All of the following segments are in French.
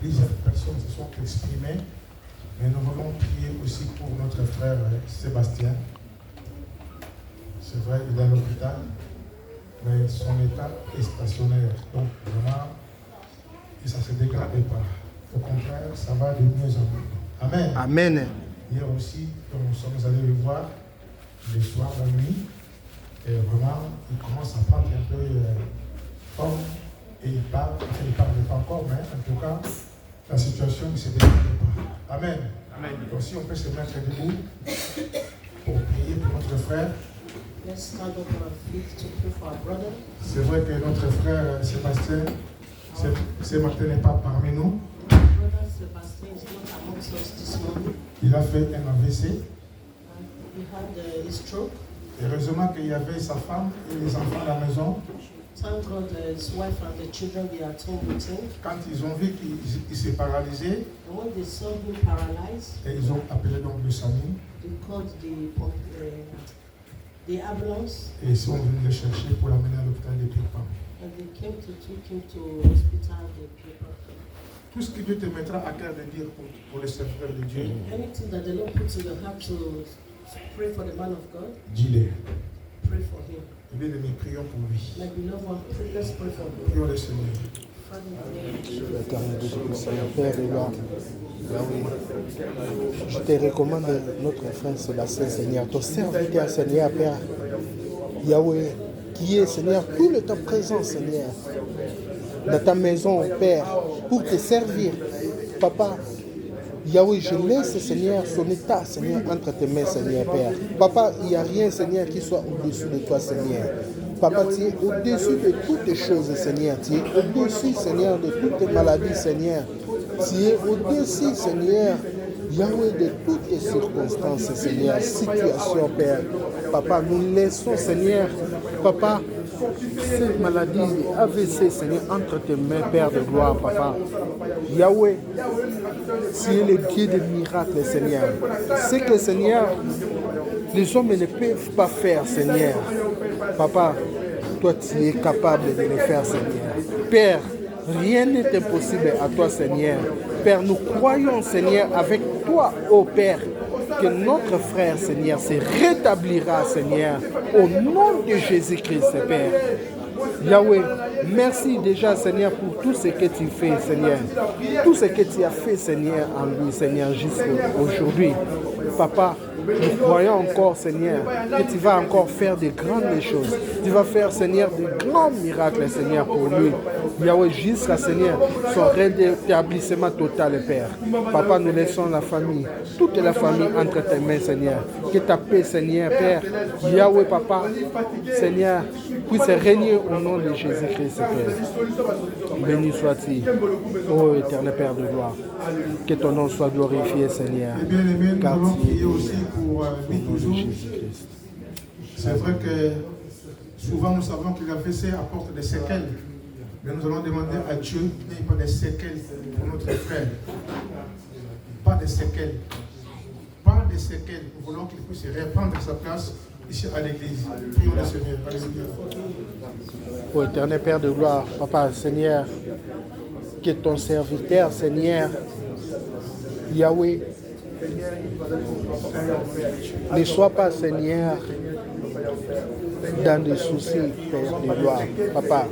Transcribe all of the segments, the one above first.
Plusieurs personnes se sont exprimées, mais nous voulons prier aussi pour notre frère Sébastien. C'est vrai, il est à l'hôpital, mais son état est stationnaire. Donc, vraiment, ça ne se dégrade pas. Au contraire, ça va de mieux en mieux. Amen. Amen. Hier aussi, quand nous sommes allés le voir, le soir, la nuit, et vraiment, il commence à prendre un peu forme, et il parle pas encore, mais en tout cas, la situation ne se dégrade pas. Amen. Amen. Donc si on peut se mettre debout pour prier pour notre frère. Let's stand up on our feet to pray for our brother. C'est vrai que notre frère Sébastien, ce matin n'est pas parmi nous. Brother Sébastien is not amongst us this morning. Il a fait un AVC. He had a stroke. Heureusement qu'il y avait sa femme et les enfants à la maison. Thank God his wife and the children were at home with him. Quand ils ont vu qu'il s'est paralysé, And when they saw him paralyzed, et ils ont appelé donc le SAMU. they called the ambulance. Et ils sont venus le chercher pour l'amener à l'hôpital de Pirpan. And they came to take him to hospital. Tout ce que Dieu te mettra à cœur de dire pour les serviteurs de Dieu, Anything that the Lord puts in your heart to pray for the man of God, dis-le. pray for him. Et bien aimé, prions pour lui. My beloved one, let's pray for him. Prions le Seigneur. Father, in the name of Jesus. L'éternel Dieu Tout-Puissant, Père de gloire, Yahweh, je te recommande notre frère Sébastien, Seigneur, ton serviteur, Seigneur, Père, Yahweh, qui est, Seigneur, tout le temps présent, Seigneur, dans ta maison, Père, pour te servir. Papa, Yahweh, je laisse, Seigneur, son état, Seigneur, entre tes mains, Seigneur, Père. Papa, il n'y a rien, Seigneur, qui soit au-dessus de toi, Seigneur. Papa, tu es au-dessus de toutes les choses, Seigneur. Tu es au-dessus, Seigneur, de toutes les maladies, Seigneur. Tu es au-dessus, Seigneur, Yahweh, de toutes les circonstances, Seigneur, situation, Père. Papa, nous laissons, Seigneur, Papa, cette maladie, AVC, Seigneur, entre tes mains, Père de gloire, Papa. Yahweh, tu es le Dieu des miracles, Seigneur. C'est que, Seigneur, les hommes ne peuvent pas faire, Seigneur. Papa, toi, tu es capable de le faire, Seigneur. Père, rien n'est impossible à toi, Seigneur. Père, nous croyons, Seigneur, avec toi, ô Père, que notre frère, Seigneur, se rétablira, Seigneur, au nom de Jésus-Christ, Père. Yahweh, merci déjà, Seigneur, pour tout ce que tu fais, Seigneur. Tout ce que tu as fait, Seigneur, en lui, Seigneur, jusqu'à aujourd'hui. Papa, nous croyons encore, Seigneur, que tu vas encore faire de grandes choses. Tu vas faire, Seigneur, de grands miracles, Seigneur, pour lui. Yahweh, jusqu'à, Seigneur, son rétablissement total, Père. Papa, nous laissons la famille, toute la famille entre tes mains, Seigneur. Que ta paix, Seigneur, Père. Yahweh, Papa, Seigneur, puisse régner au nom de Jésus-Christ, Père. Béni sois-tu, ô éternel Père de gloire. Que ton nom soit glorifié, Seigneur. Et bien aimé, nous allons prier aussi pour lui toujours. C'est vrai que souvent nous savons que l'AVC apporte des séquelles. Mais nous allons demander à Dieu qu'il n'y ait pas de séquelles pour notre frère. Pas de séquelles. Pas de séquelles. Nous voulons qu'il puisse reprendre sa place ici à l'église. Prions le Seigneur. Alléluia. Ô éternel Père de gloire, Papa, Seigneur, que ton serviteur, Seigneur, Yahweh, ne soit pas, Seigneur, dans des soucis, Père de gloire. Papa,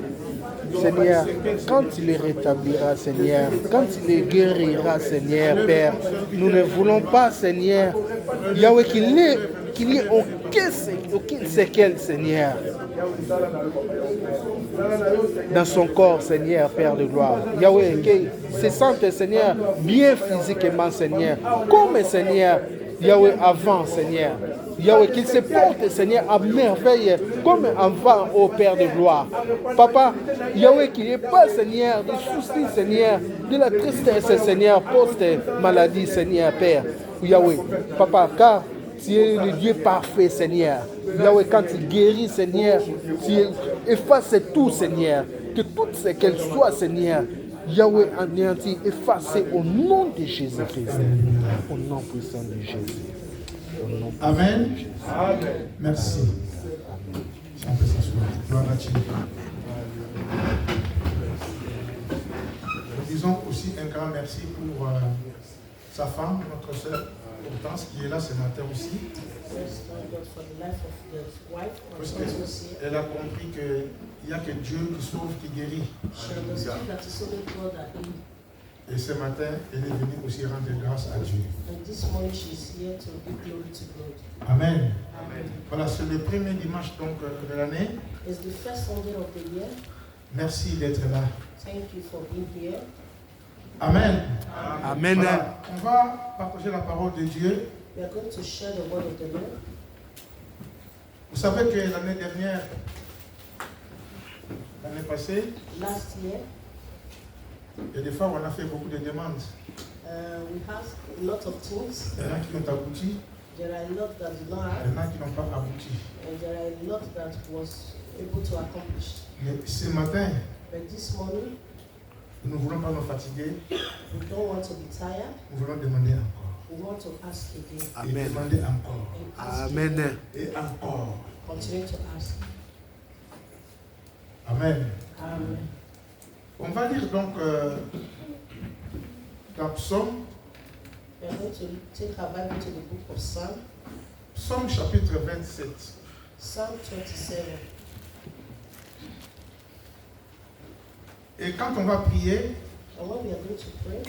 Seigneur, quand il les rétablira, Seigneur, quand il les guérira, Seigneur, Père, nous ne voulons pas, Seigneur, Yahweh, qu'il n'y ait aucune séquelle, Seigneur, dans son corps, Seigneur, Père de gloire. Yahweh, qu'il se sente, Seigneur, bien physiquement, Seigneur, comme, Seigneur, Yahweh, avant, Seigneur. Yahweh, qu'il se porte, Seigneur, à merveille, comme avant, ô Père de gloire. Papa, Yahweh, qu'il n'y ait pas, Seigneur, de soucis, Seigneur, de la tristesse, Seigneur, post-maladie, Seigneur, Père. Yahweh, Papa, car tu es le Dieu parfait, Seigneur. Yahweh, quand tu guéris, Seigneur, tu effaces tout, Seigneur. Que toutes ces qu'elles soient, Seigneur, Yahweh anéanti, effacé au nom de Jésus-Christ. Au nom puissant de Jésus. Amen. Merci. Si on peut s'asseoir. Gloire à Dieu. disons aussi un grand merci pour sa femme, notre sœur Hortense, qui est là ce matin aussi. Let's thank God for the life of the wife Parce of Hortense here. qu'elle a compris qu'il n'y a que Dieu qui sauve, qui guérit. She understood that it's only God that heals. Et ce matin, elle est venue aussi rendre grâce à Dieu. And this morning she's here to give glory to God. Amen. Amen. Voilà, c'est le premier dimanche donc, de l'année. It's the first Sunday of the year. Merci d'être là. Thank you for being here. Amen. Amen. Voilà, on va partager la parole de Dieu. We are going to share the word of the Lord. Vous savez que l'année dernière, l'année passée, Last year, il y a des fois où on a fait beaucoup de demandes. we have a lot of things. Il y en a qui ont abouti, There are a lot that did not il y en have, a qui n'ont pas abouti. and there are a lot that was able to accomplish. Mais ce matin, But this morning, nous ne voulons pas nous fatiguer, we don't want to be tired. nous voulons demander encore. We want to ask again Et Amen. demander encore. and ask Amen. again. Et encore. Continue to ask. Amen. Amen. On va lire donc dans Psaume, We are going to take our Bible to the book of Psalm, Psaume chapitre 27. Psalm 27. Et quand on va prier, And when we are going to pray,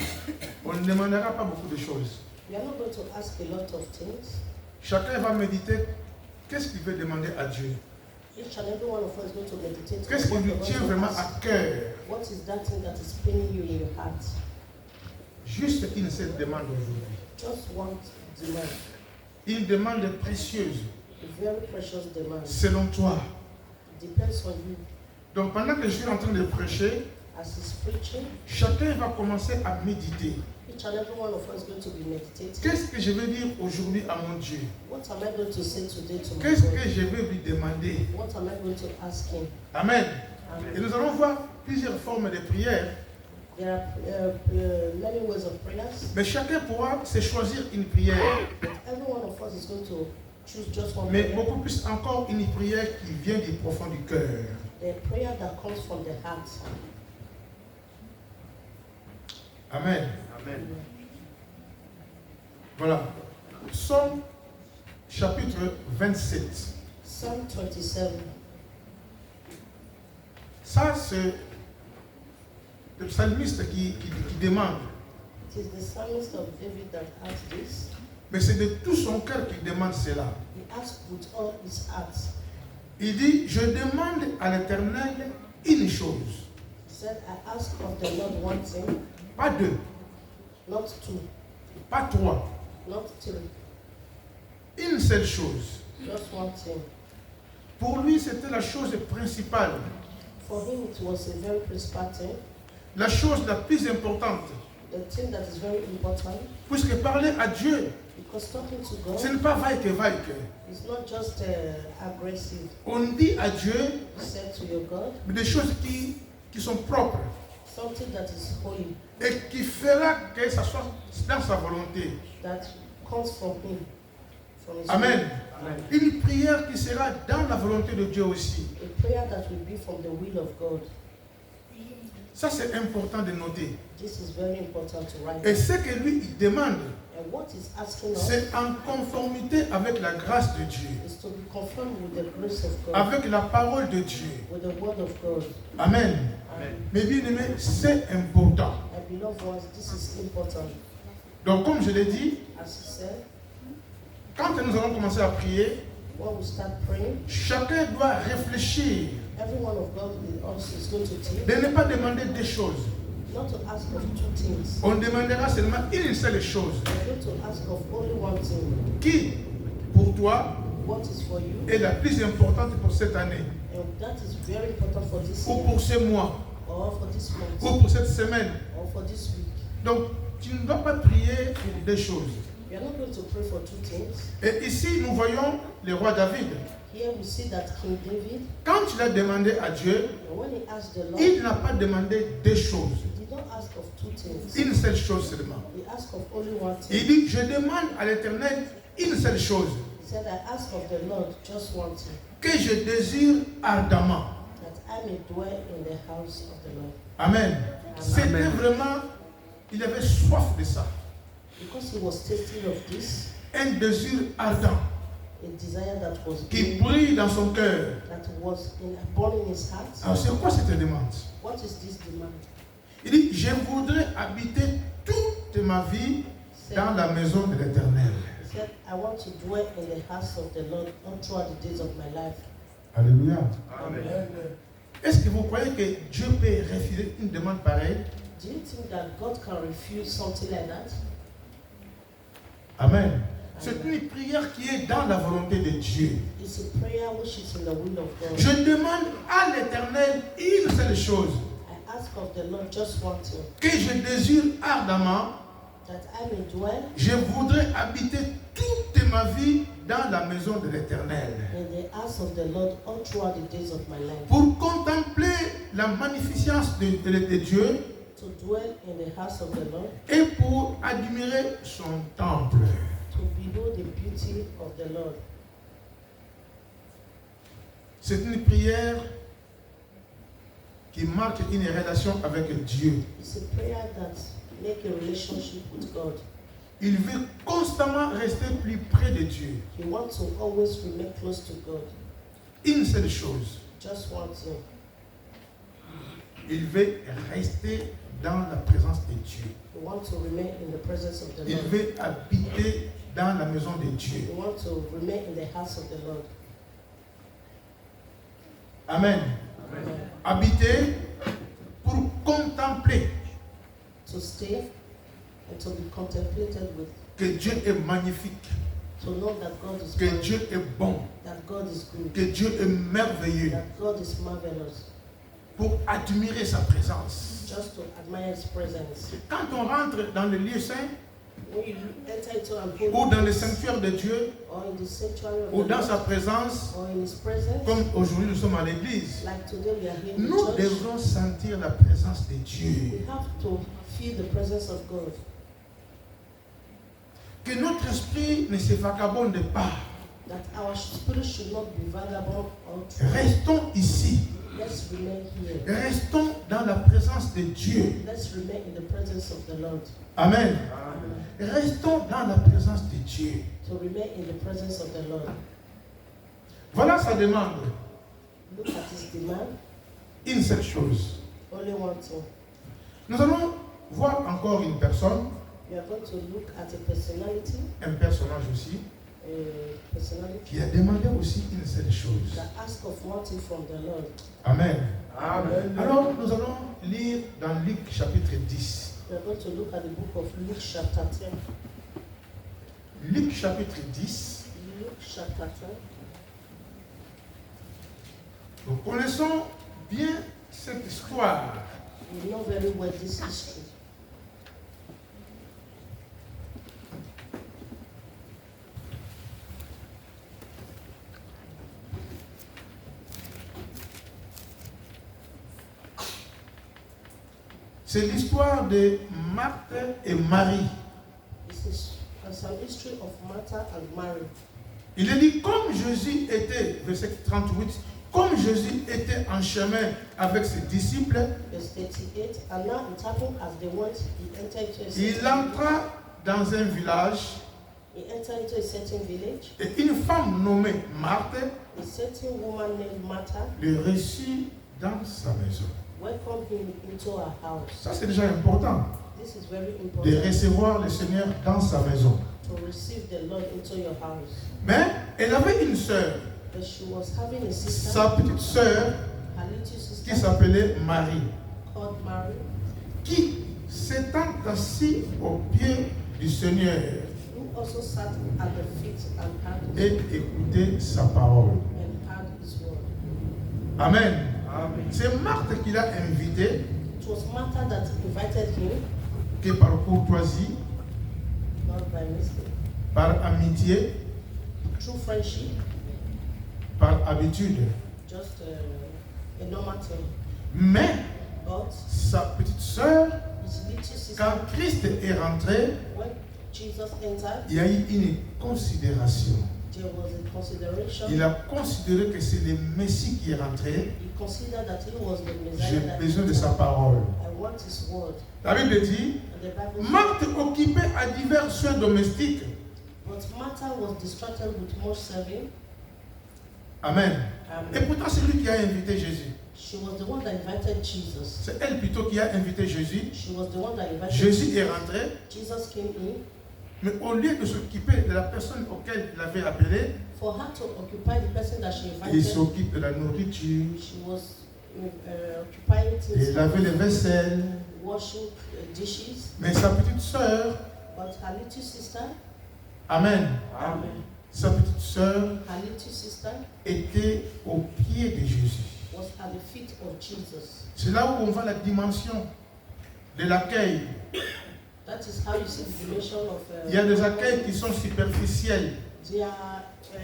on ne demandera pas beaucoup de choses. we are not going to ask a lot of things. Chacun va méditer qu'est-ce qu'il veut demander à Dieu. Each and every one of us is going to meditate Qu'est-ce qui on lui what we tient want to vraiment ask. à cœur. What is that thing that is paining you in your heart? Juste une seule demande aujourd'hui. Just one demand, Une demande précieuse, a very precious demand. selon toi. It depends on you. Donc pendant que je suis en train de prêcher, As he's preaching, chacun va commencer à méditer. each and every one of us is going to be meditating. Qu'est-ce que je vais dire aujourd'hui à mon Dieu? What am I going to say today to my Qu'est-ce God? que je vais lui demander? What am I going to ask him? Amen. Et Amen. nous allons voir plusieurs formes de prière, There are many ways of prayers, mais chacun pourra se choisir une prière, but every one of us is going to choose just one mais prayer. beaucoup plus encore une prière qui vient du profond du cœur. The prayer that comes from the heart. Amen. Voilà. Psaume chapitre 27. Psalm 27. Ça, c'est le psalmiste qui demande. It is the psalmist of David that asked this. Mais c'est de tout son cœur qu'il demande cela. He asked with all his heart. Il dit, je demande à l'Éternel une chose. He said, I ask of the Lord one thing, Pas deux, not two, pas trois. not three, Une seule chose. just one thing. Pour lui, c'était la chose principale. For him, it was a very principal thing, La chose la plus importante. the thing that is very important, Puisque parler à Dieu, because talking to God ce n'est pas vaille que vaille. is not just aggressive. On dit à Dieu You said to your God des choses qui sont propres something that is holy, et qui fera que ça soit dans sa volonté. that comes from him, from his Amen. will. Amen. Une prière qui sera dans la volonté de Dieu aussi. A prayer that will be from the will of God. Ça, c'est important de noter. This is very important to write. Et ce que lui, il demande, And what he's asking us c'est en conformité avec la grâce de Dieu, is to be confirmed with the grace of God, avec la parole de Dieu. with the word of God. Amen. Amen. Mais bien aimé, c'est important. My beloved ones, this is important. Donc, comme je l'ai dit, As he said, quand nous allons commencer à prier, when we start praying, chacun doit réfléchir every one of God is going to think, de ne pas demander des choses. not to ask of two things. On demandera seulement une seule chose. We're going to ask of only one thing. Qui, pour toi, What is for you? est la plus importante pour cette année, And that is very important for this ou year, pour ce mois, or for this month, ou pour cette semaine. or for this week. Donc, tu ne dois pas prier pour des choses. We are not going to pray for two things. Et ici, nous voyons le roi David. Here we see that King David, Quand il a demandé à Dieu, when he asked the Lord, il n'a pas demandé des choses. he did not ask of two things. Une seule chose seulement. He asked of only one Il thing. dit, je demande à l'Éternel une seule chose, He said, I ask of the Lord just one thing, que je désire ardemment. that I may dwell in the house of the Lord. Amen. C'était vraiment, il avait soif de ça. Because he was tasting of this, Un désir ardent a desire that was qui burning, brille dans son cœur. that was born in his heart. Alors c'est quoi cette demande? What is this demand? Il dit, je voudrais habiter toute ma vie dans la maison de l'Éternel. He said, I want to dwell in the house of the Lord all throughout the days of my life. Alléluia. Amen. Est-ce que vous croyez que Dieu peut refuser une demande pareille? Do you think that God can refuse something like that? Amen. C'est une prière qui est dans la volonté de Dieu. It's a prayer which is in the will of God. Je demande à l'Éternel une seule chose, I ask of the Lord just one thing, que je désire ardemment. that I may dwell Je voudrais habiter toute ma vie dans la maison de l'Éternel in the house of the Lord all throughout the days of my life. pour contempler la magnificence de Dieu To dwell in the house of the Lord, et pour admirer son temple. to behold the beauty of the Lord. C'est une prière qui marque une relation avec Dieu. It's a prayer that makes a relationship with God. Il veut constamment rester plus près de Dieu. He wants to always remain close to God. Une seule chose, Just one thing. il veut rester dans la présence de Dieu. He wants to remain in the presence of the Il Lord. veut habiter dans la maison de Dieu. He wants to remain in the house of the Lord. Amen. Amen. Habiter pour contempler To stay and to be contemplated with. que Dieu est magnifique, To know that God is que mighty, Dieu est bon, that God is good, que Dieu est merveilleux, that God is marvelous. pour admirer sa présence. Just to admire His presence. Quand on rentre dans le lieu saint When you enter into an holy ou dans le place, sanctuaire de Dieu or in the sanctuary of ou the dans Lord, sa présence, or in His presence, comme aujourd'hui nous sommes à l'église, like today we are here in nous church, devrons sentir la présence de Dieu. we have to feel the presence of God. Que notre esprit ne se vagabonde pas. That our spirit should not be vagabond or true. Restons ici. Let's remain here. Restons dans la présence de Dieu. Let's remain in the presence of the Lord. Amen. Amen. Restons dans la présence de Dieu. To remain in the presence of the Lord. Voilà sa demande. Look at His demand. Une seule chose. Only one thing. Nous allons voir encore une personne, We are going to look at a personality, un personnage aussi, qui a demandé aussi une seule chose. that asks of one thing from the Lord. Amen. Amen. Alors, nous allons lire dans Luc chapitre 10. We are going to look at the book of Luke chapter 10. Luc chapitre 10. Luke chapter 10. Nous connaissons bien cette histoire. We know very well this history. C'est l'histoire de Marthe et Marie. This is some history of Martha and Mary. Il est dit, comme Jésus était, verset 38, comme Jésus était en chemin avec ses disciples, Verse 38. And now it happened as they went, he entered into a il certain entra dans un village He entered into a certain village. et une femme nommée Marthe A certain woman named Martha le reçut dans sa maison. welcomed him into her house. Ça, c'est déjà important This is very de important, recevoir le Seigneur dans sa maison. to receive the Lord into your house. Mais elle avait une sœur, But she was having a sister, sa petite sœur, her little qui sister, s'appelait Marie, called Mary, qui s'étant assise au pied du Seigneur who also sat at the feet and heard et écoutait sa parole. his word. Amen. Amen. C'est Marthe qui l'a invité, It was Martha that invited him, qui par courtoisie, not by mistake, par amitié, through friendship, par habitude. just a normal thing. Mais But sa petite sœur, his little sister, quand Christ est rentré, when Jesus entered, il y a eu une considération. there was a consideration. Il a considéré que c'est le Messie qui est rentré. He considered that he was the Messiah. J'ai that besoin de entered. sa parole. I want his word. La Bible dit, And the Bible says, Marthe occupée à divers soins domestiques. but Martha was distracted with much serving. Amen. Et Amen. pourtant, c'est lui qui a invité Jésus. She was the one that invited Jesus. C'est elle plutôt qui a invité Jésus. She was the one that invited Jésus est Jesus. rentré, Jesus came in. mais au lieu de s'occuper de la personne auquel il avait appelé, For her to occupy the person that she il invited, s'occupe de la nourriture, she was occupying de things, laver les vaisselles. washing dishes. Mais sa petite sœur, But her little sister, Amen, Amen. sa petite sœur Her little sister était au pied de Jésus. was at the feet of Jesus. C'est là où on voit la dimension de l'accueil. That is how you see the dimension of. Il y a des accueils qui sont superficiels, There are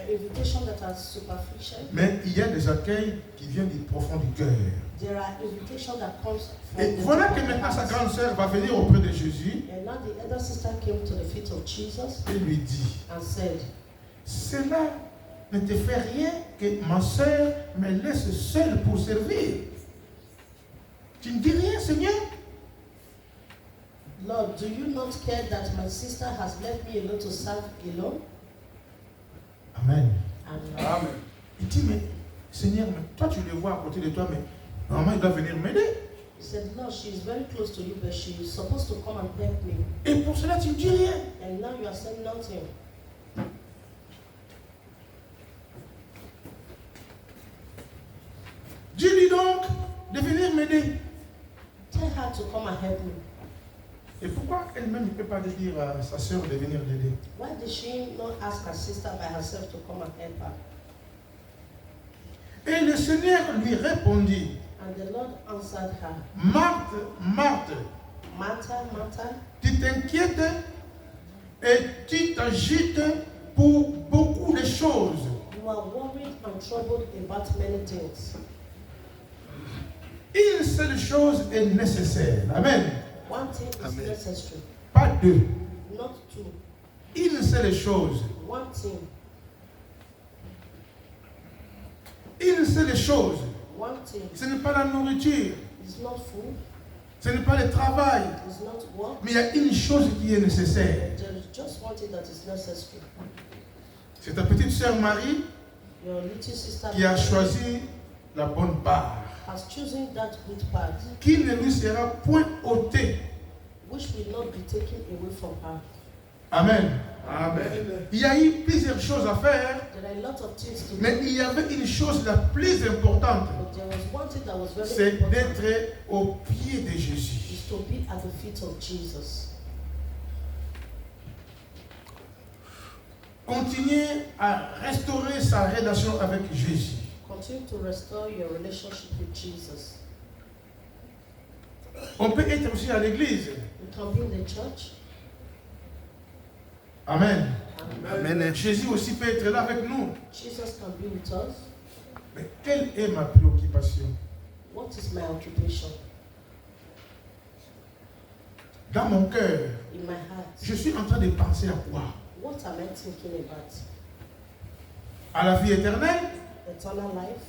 invitations that are superficial. mais il y a des accueils qui viennent du profond du cœur. There are invitations that comes from Et the voilà deep que of the maintenant sa heart. grande sœur va venir auprès de Jésus And now the elder sister came to the feet of Jesus et lui dit, and said, cela ne te fait rien que ma sœur me laisse seule pour servir. Tu ne dis rien, Seigneur? Lord, do you not care that my sister has left me alone to serve alone? Amen. Amen. Il dit, mais Seigneur, mais toi tu le vois à côté de toi, mais normalement il doit venir m'aider. He said, Lord, she is very close to you, but she is supposed to come and help me. Et pour cela tu ne dis rien. And now you are saying nothing. Dis-lui donc de venir m'aider. Tell her to come and help me. Et pourquoi elle-même ne peut pas dire à sa sœur de venir l'aider? Why did she not ask her sister by herself to come and help her? Et le Seigneur lui répondit, And the Lord answered her, Marthe, Marthe, Martha, Martha, tu t'inquiètes et tu t'agites pour beaucoup de choses. you are worried and troubled about many things. Une seule chose est nécessaire. Amen. One thing is Amen. necessary, Pas deux. not two. Une seule chose. One thing, Une seule chose. one thing Ce n'est pas la nourriture. is not food, Ce n'est pas le travail. is not work. Mais il y a une chose qui est nécessaire. There is just one thing that is necessary. C'est ta petite sœur Marie Your little sister qui a choisi la bonne part, has chosen that good part, qui ne lui sera point ôtée. which will not be taken away from her. Amen. Amen. Il y a eu plusieurs choses à faire, There are a lot of things to mais do, il y avait une chose la plus importante, but there was one thing that was very c'est important, d'être au pied de Jésus. is to be at the feet of Jesus. Continuer à restaurer sa relation avec Jésus. Continue to restore your relationship with Jesus. On peut être aussi à l'église. You can be in the church. Amen. Amen. Jésus aussi peut être là avec nous. Jesus can be with us. Mais quelle est ma préoccupation? What is my occupation? Dans mon cœur, In my heart, je suis en train de penser à quoi? what am I thinking about? À la vie éternelle Eternal life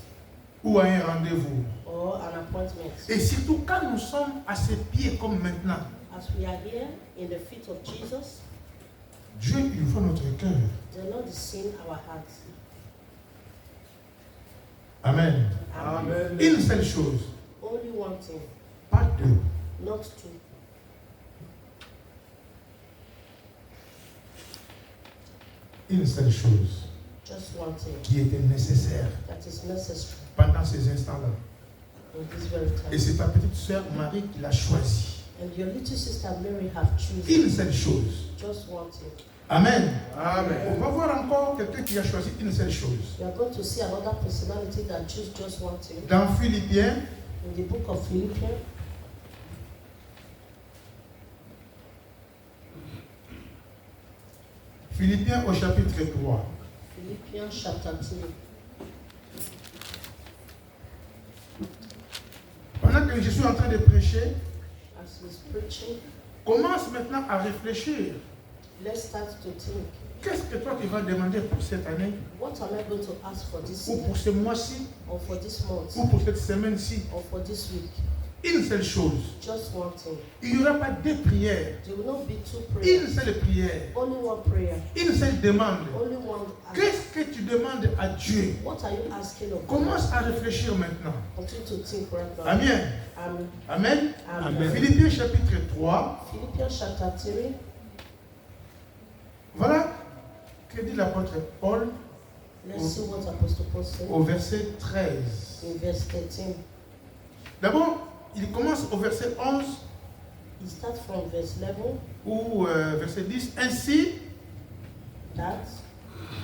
ou à un rendez-vous? or an appointment? Et surtout quand nous sommes à ses pieds comme maintenant, As we are here in the feet of Jesus, Dieu il voit notre cœur. the Lord is seeing our hearts. Amen. Amen. Une seule chose, Only one thing, pas deux. not two. Une seule chose Just one thing qui était nécessaire that is necessary pendant ces instants-là. in this very Et time. c'est ta petite sœur Marie qui l'a choisi. And your little sister Mary have Une chosen seule chose. just one thing. Amen. On va voir encore quelqu'un qui a choisi une seule chose. We are going to see another personality that choose just one thing. Dans Philippiens, In the book of Philippians, Philippiens au chapitre 3. Philippians chapter 3. Pendant que je suis en train de prêcher, As he's preaching, commence maintenant à réfléchir Let's start to think. Qu'est-ce que toi tu vas demander pour cette année? What am I going to ask for this Ou year? pour ce mois-ci? Or for this month? Ou pour cette semaine-ci? Or for this week? Une seule chose. Just one thing. Il n'y aura pas deux prières. There will not be two Une prayers. seule prière. Only one prayer. Une seule demande. Only one ask. Qu'est-ce que tu demandes à Dieu? What are you asking of God? Commence à réfléchir maintenant. Continue to think right now. Amen. Amen. Amen. Amen. Philippiens chapitre 3. Philippians chapter 3. Voilà que dit l'apôtre Paul Let's see what Apostle Paul said au verset 13. in verse 13. D'abord, il commence au verset 11 He starts from verse 11. ou verset 10. Ainsi, That,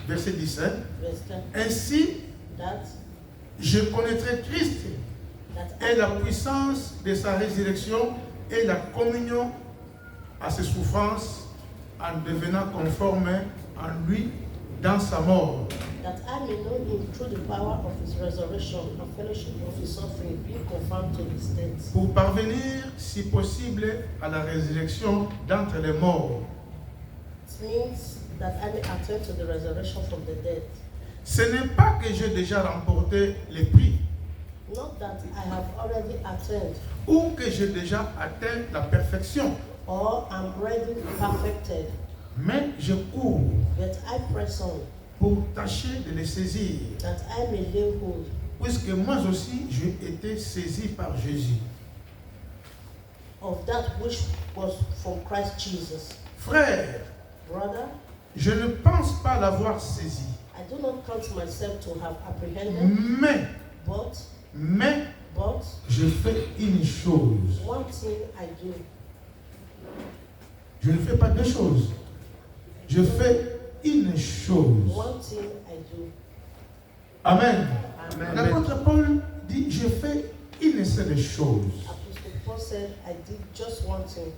verset 17. verse 10. Ainsi, That, je connaîtrai Christ that et la puissance de sa résurrection et la communion à ses souffrances en devenant conforme en lui dans sa mort. that I may know him through the power of his resurrection and fellowship of his suffering, being conformed to his death. Pour parvenir, si possible, à la résurrection d'entre les morts. It means that I may attain to the resurrection from the dead. Ce n'est pas que j'ai déjà remporté les prix Not that I have already attained ou que j'ai déjà atteint la perfection, or am already perfected, mais je cours but I press on, pour tâcher de les saisir, that I may lay hold, puisque moi aussi j'ai été saisi par Jésus. of that which was from Christ Jesus. Frère, Brother, je ne pense pas l'avoir saisi, I do not count myself to have apprehended, mais but je fais une chose. one thing I do. Je ne fais pas deux choses. Je fais une chose. One thing I do. Amen. Amen. L'apôtre Paul dit, je fais une seule chose. Apostle Paul said, I did just one thing.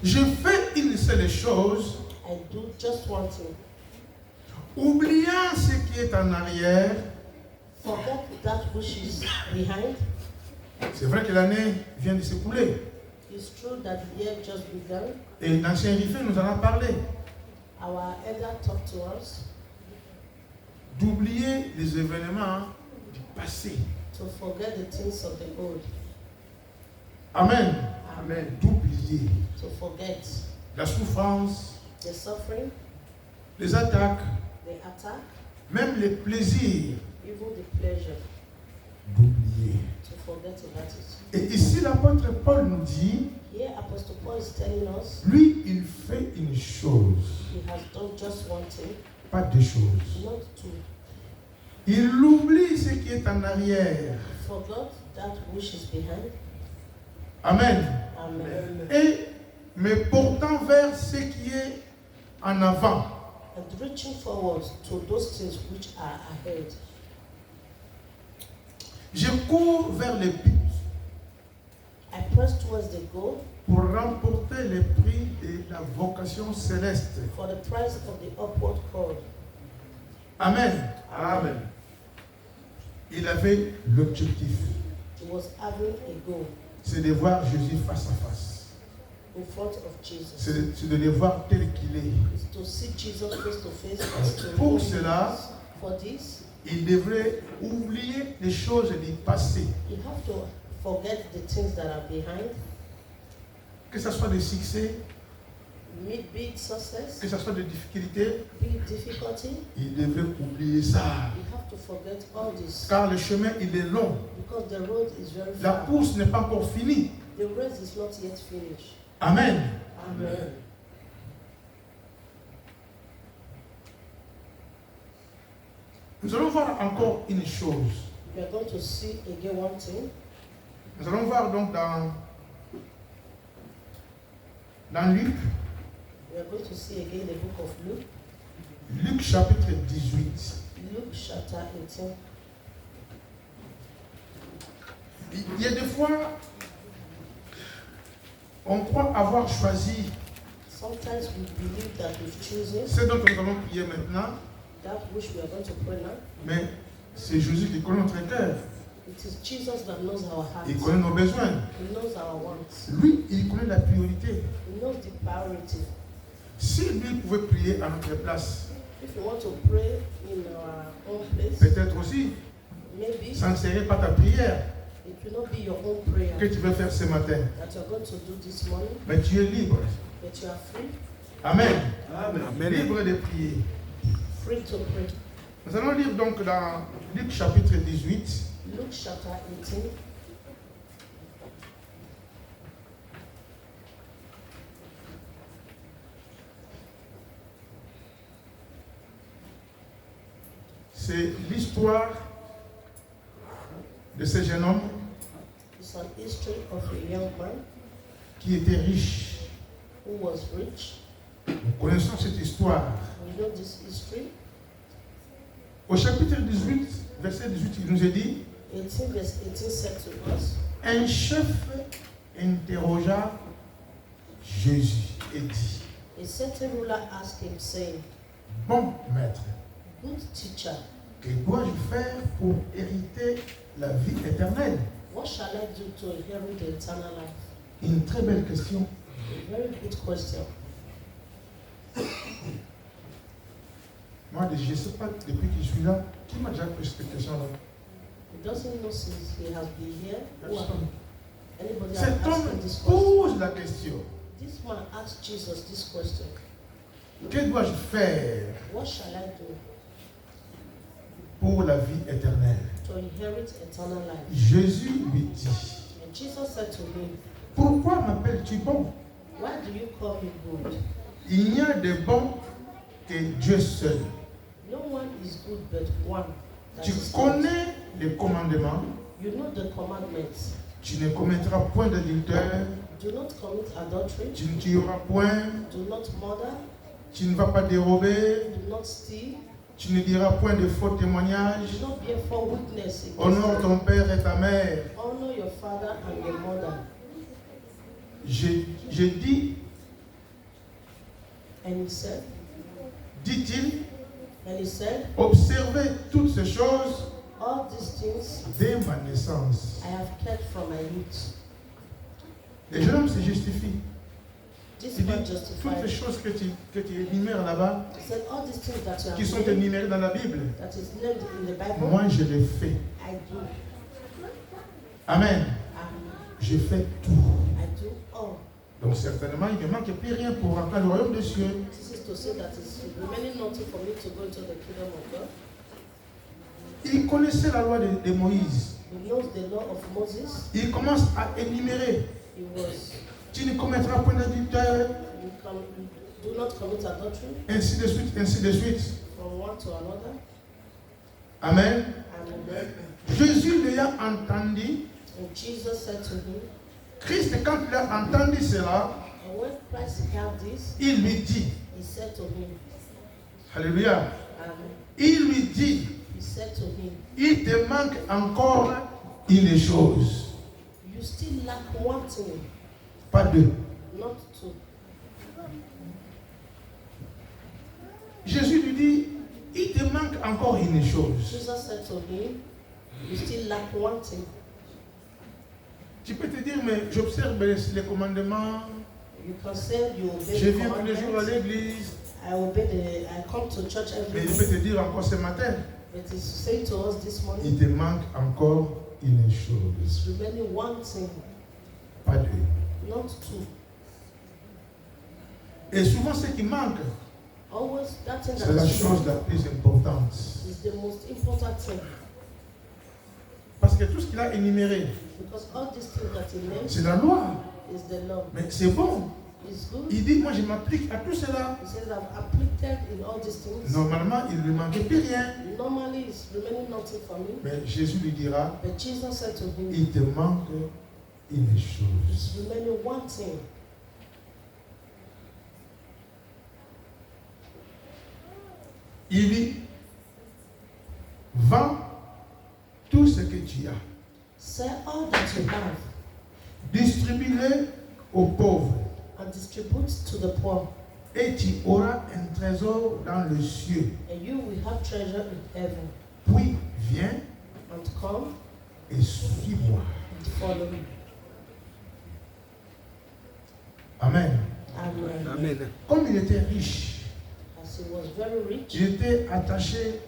Je fais une seule chose, I do just one thing. oubliant ce qui est en arrière. Forget that which is behind. C'est vrai que l'année vient de s'écouler. It's true that the year just begun. Et l'ancien Riffé nous en a parlé. Our elder talked to us D'oublier les événements du passé. to forget the things of the old. Amen. Amen. D'oublier To forget la souffrance, the suffering, les attaques, the attack, même les plaisirs. even the pleasure. D'oublier. To forget about it. Et ici, l'apôtre Paul nous dit, Here, Apostle Paul is telling us lui, il fait une chose, he has done just one thing, pas deux choses. not two. Il oublie ce qui est en arrière. He forgot that which is behind. Amen. Amen. Et me portant vers ce qui est en avant. And reaching forward to those things which are ahead. Je cours vers le but I press towards the goal pour remporter le prix de la vocation céleste. for the prize of the upward call. Amen. Amen. Il avait l'objectif, He was having a goal c'est de voir Jésus face à face. in front of Jesus. C'est de le voir tel qu'il est. It's to see Jesus face to face. And to Pour know cela, him. For this, il devrait oublier les choses du passé, you have to forget the things that are behind, que ce soit des succès, be it success, que ce soit des difficultés. be it difficulty. Il devrait oublier ça. You have to forget all this Car le chemin, il est long. because the road is very La far. course n'est pas encore finie. The race is not yet finished. Amen. Amen. Nous allons voir encore une chose. We are going to see again one thing. Nous allons voir donc dans Luc, We are going to see again the book of Luke. Luc chapitre 18. Luke chapter 18. Il y a des fois, on croit avoir choisi Sometimes we believe that we've chosen ce dont nous allons prier maintenant, that which we are going to pray now, mais c'est Jésus qui connaît notre cœur. It is Jesus that knows our hearts. Il connaît nos besoins. He knows our wants. Lui, il connaît la priorité. He knows the priority. Si lui pouvait prier à notre place, If you want to pray in our own place, peut-être aussi, maybe ça ne serait pas ta prière it will not be your own prayer que tu veux faire ce matin. that you're going to do this morning, Mais tu es libre. but you are free, Amen. Amen. Libre de prier. free to pray. Nous allons lire donc dans Luc chapitre 18. Luke chapter 18. C'est l'histoire de ce jeune homme It's an history of a young man qui était riche. who was rich. Nous connaissons cette histoire. We know this history. Au chapitre 18, verset 18, il nous est dit, 18 verse 18 said to us, un chef interrogea Jésus et dit, a certain ruler asked him, saying, bon maître, Good teacher, que dois-je faire pour hériter la vie éternelle? what shall I do to inherit the eternal life? Une très belle question. A very good question. Moi, je ne sais pas, depuis que je suis là, qui m'a déjà posé cette question-là? He doesn't know since he has been here. Who have- Personne. Anybody has Cet asked homme him this question? pose la question. This man asked Jesus this question. Que dois-je faire What shall I do pour la vie éternelle? to inherit eternal life? Jésus lui dit, And Jesus said to him, pourquoi m'appelles-tu bon? why do you call me good? Il n'y a de bon que Dieu seul. No one is good but one. That Tu is God. connais les commandements. You know the commandments. Tu ne commettras point d'adultère. Do not commit adultery. Tu ne tueras point. Do not murder. Tu ne vas pas dérober. Do not steal. Tu ne diras point de faux témoignages. Do not bear false witness against Honore ton père et ta mère. Honor your father and your mother. J'ai dit, And he said, dit-il, observez toutes ces choses all these things dès ma naissance. I have kept from my youth. Les jeunes hommes se justifient. This Il dit, man toutes justified. les choses que tu énumères là-bas, He said, all these things that you qui have sont named, énumérées dans la Bible, that is named in the Bible, moi je les fais. I do. Amen. I Je fais tout. do all. Donc certainement, il ne manque plus rien pour rentrer dans le royaume des cieux. This is to say that it's remaining nothing for me to go into the kingdom of God. Il connaissait la loi de Moïse. He knows the law of Moses. Il commence à énumérer. He was, Tu ne commettras point d'adultère, do not commit adultery, ainsi de suite, ainsi de suite. from one to another. Amen. And Jésus l'ayant entendu, Jesus said to him, Christ, quand il a entendu cela, and when Christ heard this, il lui dit, he said to him, Alléluia, and il lui dit, he said to him, il te manque encore une chose, you still lack one thing, pas deux. not two. Jésus lui dit, il te manque encore une chose. Jesus said to him, you still lack one thing. Tu peux te dire, mais j'observe les commandements, You can say you obey je the viens tous les jours à commandments. l'église, I come to church mais every il peut day. te dire encore ce matin, But he's saying to us this morning, il te manque encore une chose, it's remaining one thing, pas deux. not two. Et souvent ce qui manque, Always that thing c'est la that chose la plus importante. is the most important thing. Parce que tout ce qu'il a énuméré, Because all these things that he named c'est la loi. is the law. Mais c'est bon. It's good. Il dit, moi je m'applique à tout cela. He says, I've applied in all these things. Normalement, il ne lui manquait plus rien. Normally, it's remaining nothing for me. Mais Jésus lui dira, But Jesus said to him, il te manque une chose. it's remaining one thing. Il dit, vends tout ce que tu as. Sell all that you have Distribue-le aux pauvres. and distribute to the poor, Et tu auras un trésor dans le ciel. and you will have treasure in heaven. Puis viens, And come, et suis-moi. Follow me. Amen. Amen. Amen. Comme il était riche, As he was very rich, il était attaché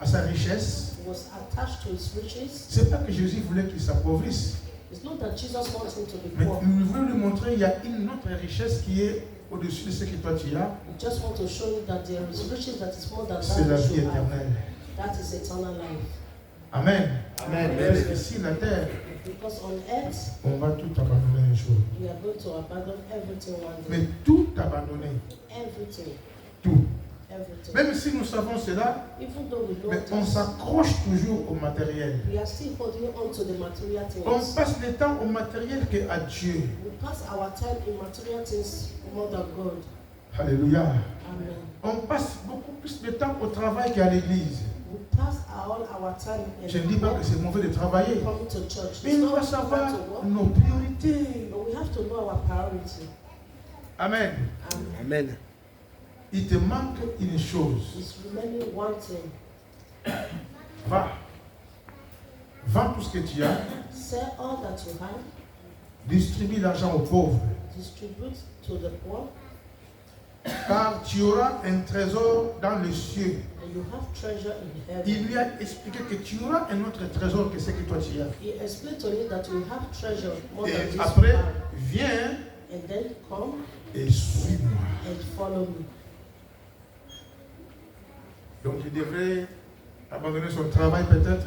à sa richesse. he was attached to his riches. C'est pas que Jésus voulait qu'il s'appauvrisse, It's not that Jesus wants him to be mais poor. il voulait lui montrer qu'il y a une autre richesse qui est au-dessus de ce que toi tu as. We just want to show you that there is riches that is more than C'est la that vie which you have. éternelle. That is eternal life. Amen. Amen. Parce que ici, la terre, Because on earth, on va tout abandonner un jour. we are going to abandon everything one Mais day. tout abandonner. Everything. Tout. Everything. Même si nous savons cela, Even though we know mais on this, s'accroche toujours au matériel. we are still holding on to the material On things. passe le temps au matériel qu'à Dieu. We pass our time in material things more than God. Alléluia. Amen. On passe beaucoup plus de temps au travail qu'à l'église. We pass all our time Je ne in dis pas que c'est mauvais de travailler. coming to church. Mais It's on not va bad savoir to work, nos priorités. but we have to know our priority. Amen. And Amen. Il te manque une chose. it's remaining one thing. Va. Vends tout ce que tu as. Sell all that you have, Distribue l'argent aux pauvres. distribute to the poor, Car tu auras un trésor dans les cieux. and you have treasure in heaven. Il lui a expliqué que tu auras un autre trésor que ce que toi tu as. He explained to him that you have treasure more than Et this après, you have. viens And then come et suis-moi. and follow me. Donc il devrait abandonner son travail peut-être.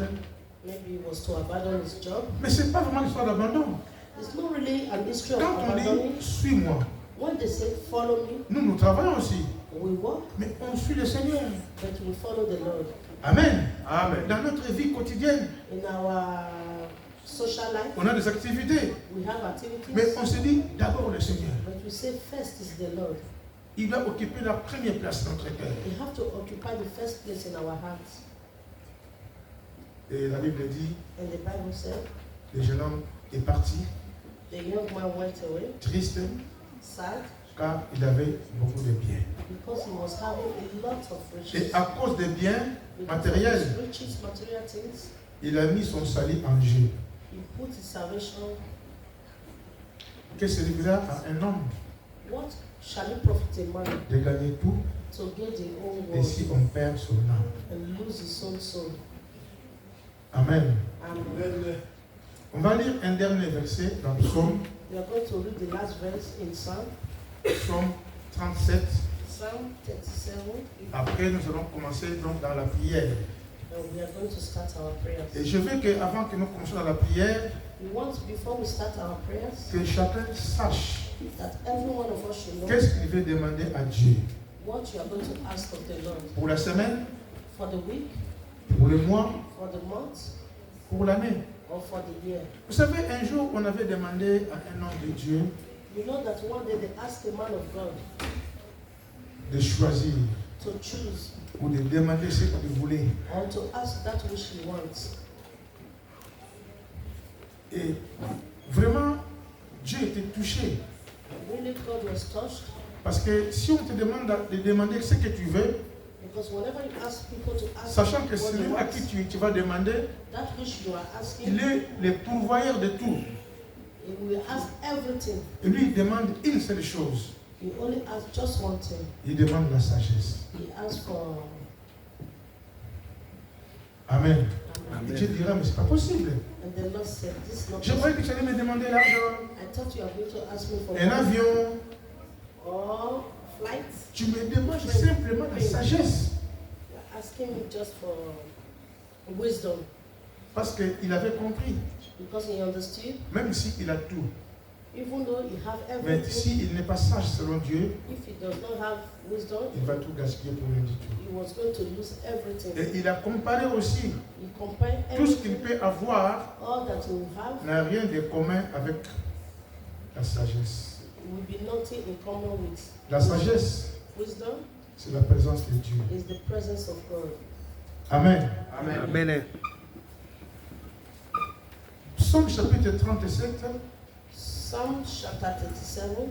Maybe it was to abandon his job. Mais ce n'est pas vraiment l'histoire d'abandon. It's not really an history of Quand on abandoning. dit suis-moi, When they say follow me, nous travaillons aussi. we walk, Mais on suit le Seigneur. but we follow the Lord. Amen. Amen. Dans notre vie quotidienne, In our social life, on a des activités. we have activities, Mais on se dit d'abord le Seigneur. but we say first is the Lord. Il doit occuper la première place dans notre cœur. We have to occupy the first place in our hearts. Et la Bible dit, And the Bible said, le jeune homme est parti, the young man went away, triste, sad, car il avait beaucoup de biens. because he was having a lot of riches. Et à cause des biens Because of matériels, his riches, material things, il a mis son salut en jeu. he put his salvation. Que servira à un homme What shall it profit a man de gagner tout to gain the whole et world si on perd son âme? and lose his own soul? Amen. Amen. On va lire un dernier verset dans Psaume, We are going to read the last verse in Psalm, Psaume 37. Psalm 37, Après, nous allons commencer donc dans la prière. and we are going to start our prayers. Et je veux qu'avant que nous commencions dans la prière, We want, before we start our prayers, que chacun sache that every one of us should know qu'est-ce qu'il veut demander à Dieu. what you are going to ask of the Lord Pour la semaine, for the week, pour le mois, for the month, pour l'année. or for the year. Vous savez, un jour, on avait demandé à un homme de Dieu You know that one day they asked a man of God de choisir to choose ou de demander ce qu'il voulait. or to ask that which he wants. Et vraiment, Dieu était touché. Really, God was touched, Parce que si on te demande de demander ce que tu veux, because whenever you ask people to ask sachant que what they celui à want, qui tu vas demander, that which you are asking, il est le pourvoyeur de tout. he will ask everything. Et lui, il demande une seule chose. He only asks just one thing. Il demande la sagesse. He asks for. Amen. Amen. Et Dieu dira, mais c'est pas possible. And the Lord said, "This is not Je possible. croyais que tu allais me demander l'argent, I thought you are going to ask me for un money avion. or flights. Tu me demandes simplement la sagesse. You are asking me just for wisdom, Parce qu'il avait compris, because he understood. même s'il a tout. Even though he have Mais everything, s'il n'est pas sage selon Dieu, if he does not have wisdom, il va tout gaspiller pour rien du tout. he was going to lose everything. Et il a comparé aussi He compared tout ce qu'il everything, peut avoir all that he will have, n'a rien de commun avec la sagesse. will be nothing in common with La sagesse, wisdom. c'est la présence de Dieu. Is the presence of God. Amen. Amen. Psaume chapitre 37, Psalm chapter 37.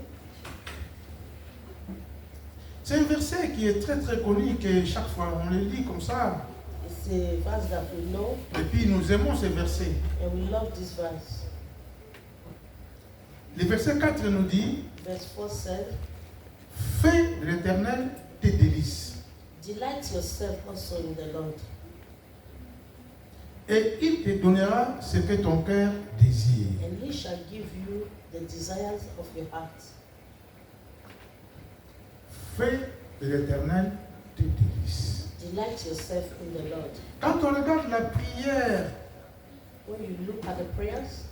c'est un verset qui est très très connu, que chaque fois on le lit comme ça. It's a verse that we know, Et puis nous aimons ce verset. and we love this verse. Le verset 4 nous dit, Verse 4 said, fais de l'Éternel tes délices, delight yourself also in the Lord, et il te donnera ce que ton cœur désire. and he shall give you the desires of your heart. Fais de l'Éternel tes délices. Delight yourself in the Lord. Quand on regarde la prière, When you look at the prayers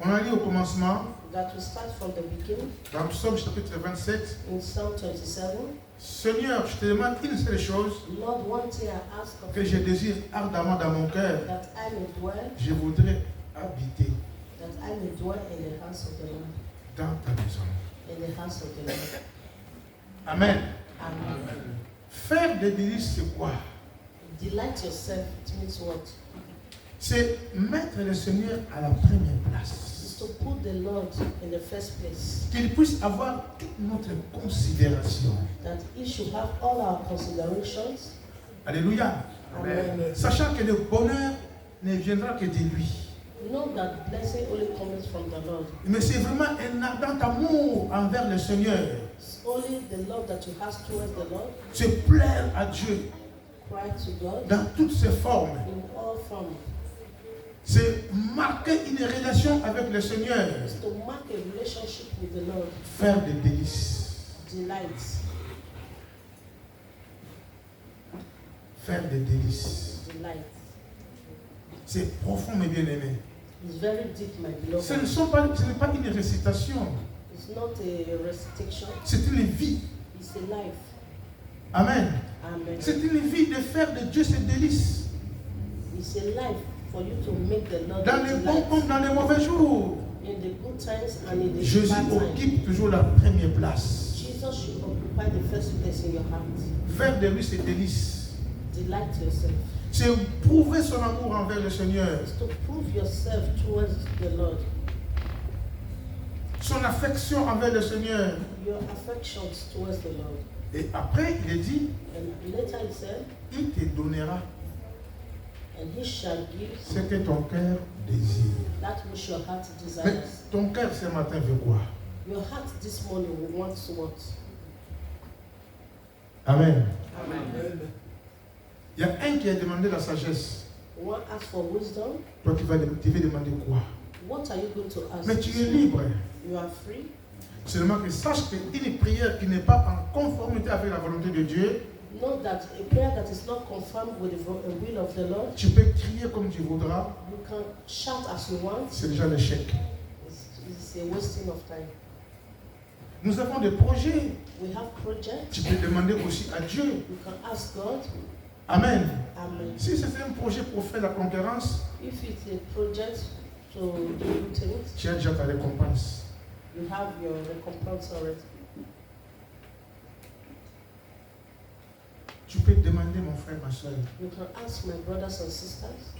on a lu au commencement, that we start from the beginning, dans Psaume chapitre 27, in Psalm 27, Seigneur, je te demande une seule chose Lord, one thing I ask of que je you, désire ardemment dans mon cœur. that I may dwell, Je voudrais habiter that I may dwell in the house of the Lord, dans ta maison. in the house of the Lord. Amen. Amen. Faire des délices, c'est quoi? Delight yourself, it means what? C'est mettre le Seigneur à la première place. It's to put the Lord in the first place, Qu'il puisse avoir toute notre considération. that he should have all our considerations. Alléluia. Amen. Sachant que le bonheur ne viendra que de lui. Know that blessing only comes from the Lord. Mais c'est vraiment un ardent amour envers le Seigneur. It's only the love that you have towards the Lord, Se plaire à Dieu cry to God dans toutes ses formes. in all forms. C'est marquer une relation avec le Seigneur. It's to mark a relationship with the Lord. Faire des délices. Delight. Faire des délices. Delight. C'est profond, mes bien-aimés. It's very deep, my Ce beloved. n'est pas une récitation. It's not a recitation. C'est une vie. It's a life. Amen. Amen. C'est une vie de faire de Dieu ses délices. It's a life for you to make the Lord Dans les bons delight. comme dans les mauvais jours. In the good times and in the Jésus bad times. occupe toujours la première place. Jesus should occupy the first place in your heart. Faire de lui ses délices. Delight yourself. C'est prouver son amour envers le Seigneur. It's to prove yourself towards the Lord. Son affection envers le Seigneur. Your affections towards the Lord. Et après, il est dit, And later he said, il te donnera and he shall give ce que ton cœur désire. that which your heart Mais desires. ton cœur ce matin veut quoi? Your heart this morning wants what? Amen. Amen. Il y a un qui a demandé la sagesse. One asks for wisdom. Toi, tu vas demander quoi? What are you going to ask? Mais tu es libre. You are free. Seulement que sache qu'une prière qui n'est pas en conformité avec la volonté de Dieu, Know that a prayer that is not confirmed with the will of the Lord, tu peux crier comme tu voudras, you can shout as you want. c'est déjà l'échec. It's a wasting of time. Nous avons des projets. We have projects. Tu peux demander aussi à Dieu. You can ask God. Amen. Amen. Si c'est un projet pour faire la concurrence, If it's a project to do good things, tu as déjà ta récompense. you have your recompense already. Tu peux demander, mon frère, ma soeur, You can ask my brothers and sisters,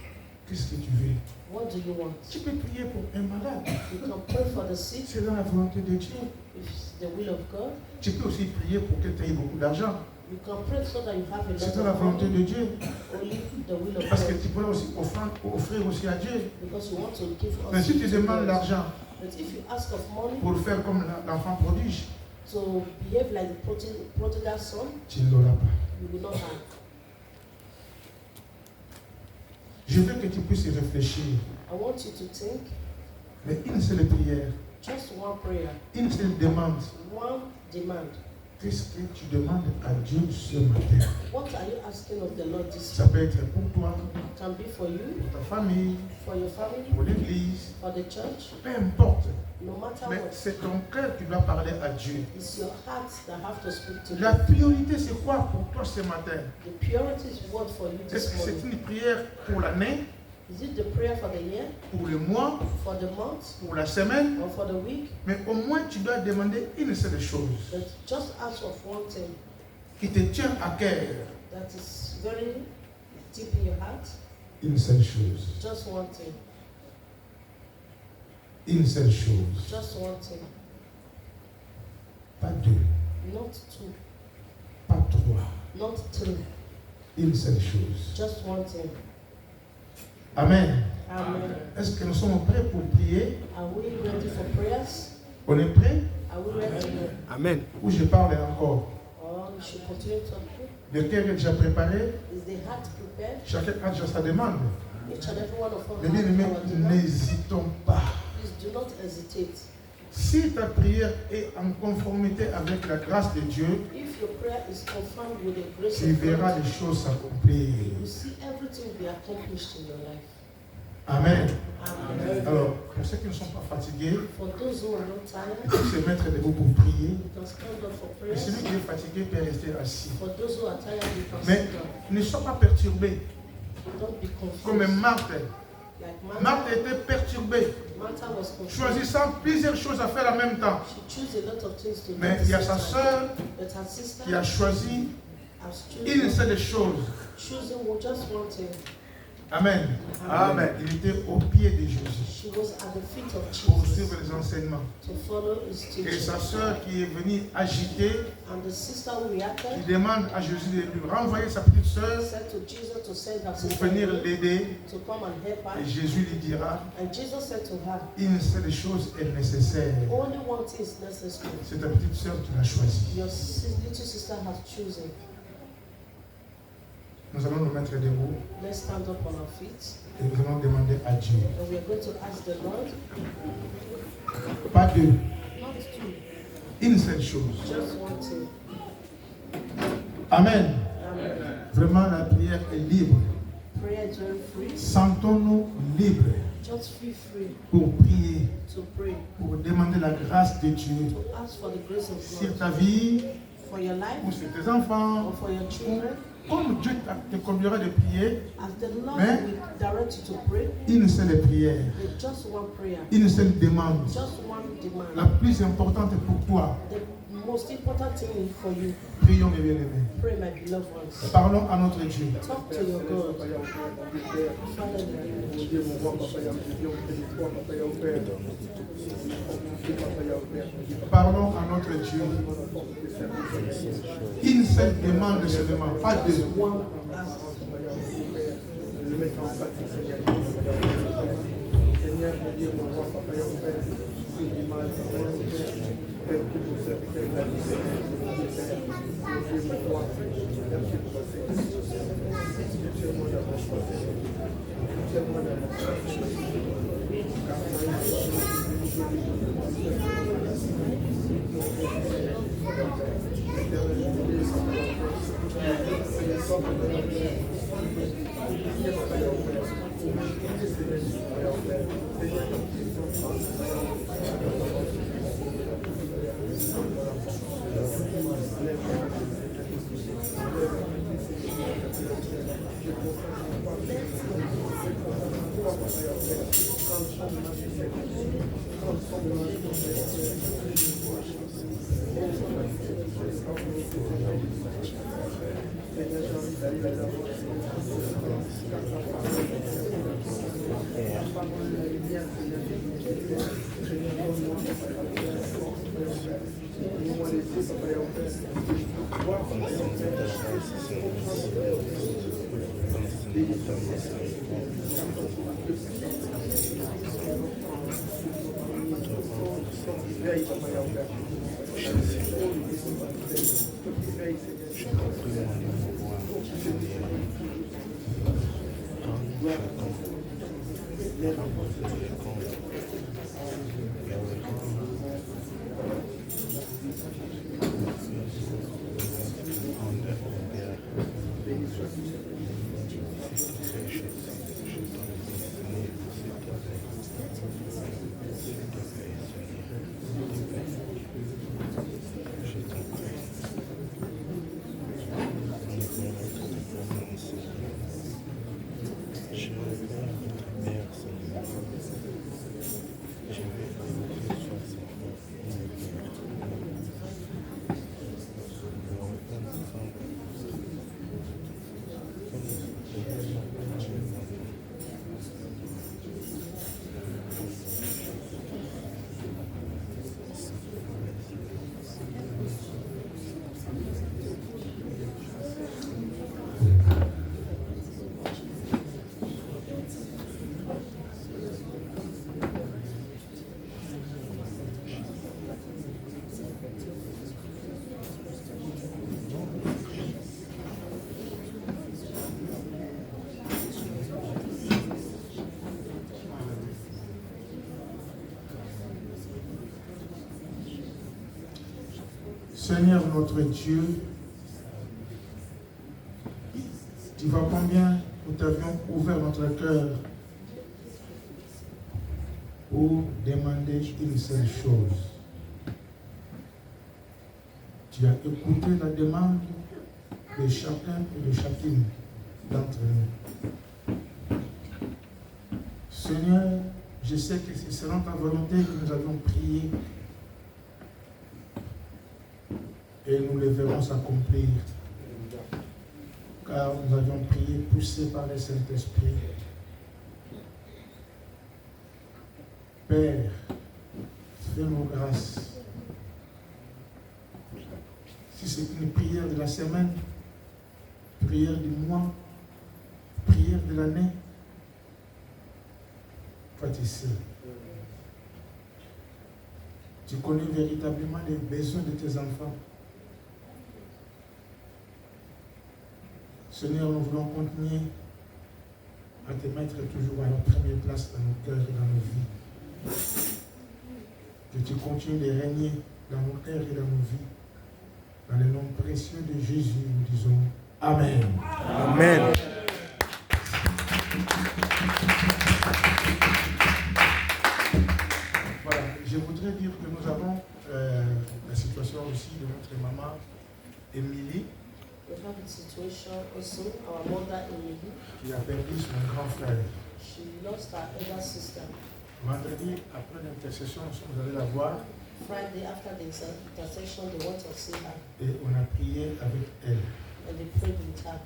qu'est-ce que tu veux? what do you want? Tu peux prier pour un malade. You can pray for the sick C'est dans la volonté de Dieu. if it's the will of God. Tu peux aussi prier pour quelqu'un qui ait beaucoup d'argent. You can pray so that you have a C'est lot dans la of volonté money. de Dieu. Only the will of Parce que God. tu pourrais aussi offrir aussi à Dieu. Because you want to give Mais si tu also to demandes God. l'argent But if you ask of money pour faire comme l'enfant prodige, to behave like the prodigal son, tu ne l'auras pas. you will not have. Je veux que tu puisses y réfléchir. I want you to think Mais une seule prière, just one prayer, une seule demande. one demand. Qu'est-ce que tu demandes à Dieu ce matin? What are you asking of the Lord this Ça peut être pour toi, It can be for you, pour ta famille, for your family, pour l'église, for the church, peu importe. no matter Mais what. c'est ton cœur qui doit parler à Dieu. It's your heart that have to speak to La God. priorité, c'est quoi pour toi ce matin? The purity is what for you Est-ce this que c'est morning? une prière pour l'année, Is it the prayer for the year, pour le mois, for the month, pour la semaine? or for the week? Mais au moins, tu dois demander une seule chose But just ask of one thing qui te tient à cœur. that is very deep in your heart. Une seule chose. Just one thing. Une seule chose. Just one thing. Pas deux, Not two. pas trois, Not three. une seule chose. Just one thing. Amen. Amen. Est-ce que nous sommes prêts pour prier? Are we ready for prayers? On est prêts? Are we ready? Amen. Ou je parle encore? Or we should continue talking? Le cœur est déjà préparé? Is the heart prepared? Chacun a déjà sa demande. Each and every one of us Les bien-aimés, has our demand. n'hésitons pas. Please do not hesitate. Si ta prière est en conformité avec la grâce de Dieu, If your prayer is confirmed with the grace tu of verras God, les choses s'accomplir. you see everything will be accomplished in your life. Amen. Amen. Alors, pour ceux qui ne sont pas fatigués, For those who are not ils tired, peuvent se mettre debout pour prier. you can stand up for Et prayers. celui qui est fatigué peut rester assis. For those who are tired, you can Mais sit down. ne sois pas perturbé. Don't be Comme confused. Marthe. Like Marthe était perturbée, Martha was confused. choisissant plusieurs choses à faire en même temps. She chose a lot of things to do. Mais at the il y a same sa time. sœur But her sister qui a choisi has une chosen seule chose. just one thing. Amen. Amen. Il était au pied de Jésus She was at the feet of pour Jesus suivre les enseignements. to follow his Et teaching. sa sœur qui est venue agitée, And the sister who qui reacted demande à Jésus de lui renvoyer sa petite sœur said to Jesus to send her pour sister venir away, l'aider. to come and help Et her. Jésus lui dira, And Jesus said to her, une seule chose est nécessaire. only one thing is necessary. C'est ta petite sœur qui l'a choisi. Your little sister has chosen. Nous allons nous mettre debout Let's stand up on our feet. et nous allons demander à Dieu. And we are going to ask the Lord, Pas deux, not two, une seule chose. just one thing. Amen. Amen. Vraiment, la prière est libre. Prayer is very free. Sentons-nous libres Just feel free pour prier, to pray, pour demander la grâce de Dieu to ask for the grace of sur God ta vie for your life ou sur tes enfants. or for your children. Comme Dieu te conduira de prier, As the Lord Mais- will direct you to pray, une seule prière, with just one prayer, une seule demande. just one La demand. plus importante pour toi. The most important thing for you, Prions, mes bien-aimés. pray, my beloved ones. Parlons à notre Dieu. Talk to your God. Father, in the name of Jesus. Parlons à notre Dieu. Une seule demande seulement, pas deux. One ask. Seigneur notre Dieu, tu vois combien nous t'avions ouvert notre cœur pour demander une seule chose. Tu as écouté la demande de chacun et de chacune d'entre nous. Seigneur, je sais que c'est selon ta volonté que nous avons prié et nous les verrons s'accomplir. Car nous avions prié poussés par le Saint-Esprit. Père, fais-nous grâce. Si c'est une prière de la semaine, prière du mois, prière de l'année, toi tu sais. Tu connais véritablement les besoins de tes enfants. Seigneur, nous voulons continuer à te mettre toujours à la première place dans nos cœurs et dans nos vies. Que tu continues de régner dans nos cœurs et dans nos vies. Dans le nom précieux de Jésus, nous disons Amen. Amen. Voilà, je voudrais dire que nous avons la situation aussi de notre maman Émilie. We have a situation also, our mother Emily, Qui a perdu son grand frère. she lost her elder sister. Vendredi, après l'intercession, nous sommes allés la voir Friday after the intercession, they want to see her et on a prié avec elle. and they prayed with her.